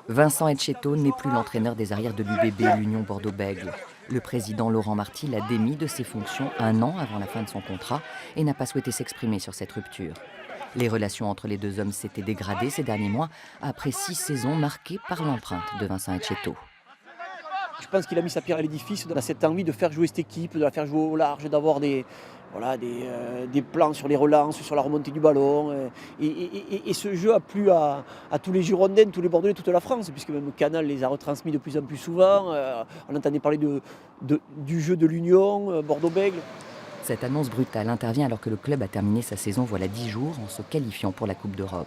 Vincent Etcheto n'est plus l'entraîneur des arrières de l'UBB, l'Union Bordeaux-Bègles. Le président Laurent Marty l'a démis de ses fonctions un an avant la fin de son contrat et n'a pas souhaité s'exprimer sur cette rupture. Les relations entre les deux hommes s'étaient dégradées ces derniers mois après 6 saisons marquées par l'empreinte de Vincent Etcheto. Je pense qu'il a mis sa pierre à l'édifice dans cette envie de faire jouer cette équipe, de la faire jouer au large, d'avoir des plans sur les relances, sur la remontée du ballon. Et ce jeu a plu à tous les Girondins, tous les Bordelais, toute la France, puisque même Canal les a retransmis de plus en plus souvent. On entendait parler du jeu de l'Union, Bordeaux-Bègles. Cette annonce brutale intervient alors que le club a terminé sa saison voilà 10 jours en se qualifiant pour la Coupe d'Europe.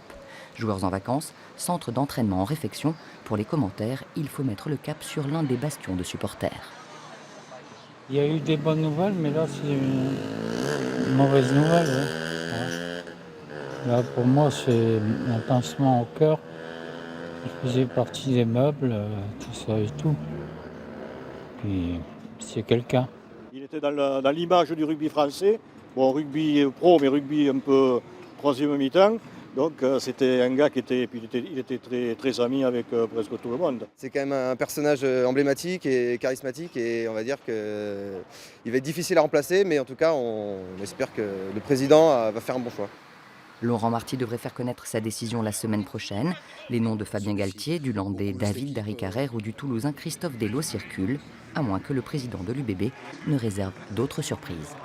Joueurs en vacances, centre d'entraînement en réfection. Pour les commentaires, il faut mettre le cap sur l'un des bastions de supporters. Il y a eu des bonnes nouvelles, mais là, c'est une mauvaise nouvelle. Là, pour moi, c'est un pincement au cœur. Je faisais partie des meubles, tout ça et tout. Puis, c'est quelqu'un. Il était dans l'image du rugby français. Bon, rugby pro, mais rugby un peu troisième mi-temps. Donc c'était un gars il était très, très ami avec presque tout le monde. C'est quand même un personnage emblématique et charismatique et on va dire qu'il va être difficile à remplacer, mais en tout cas on espère que le président va faire un bon choix. Laurent Marty devrait faire connaître sa décision la semaine prochaine. Les noms de Fabien Galtier, du Landais David Darry-Carrère ou du Toulousain Christophe Dello circulent, à moins que le président de l'UBB ne réserve d'autres surprises.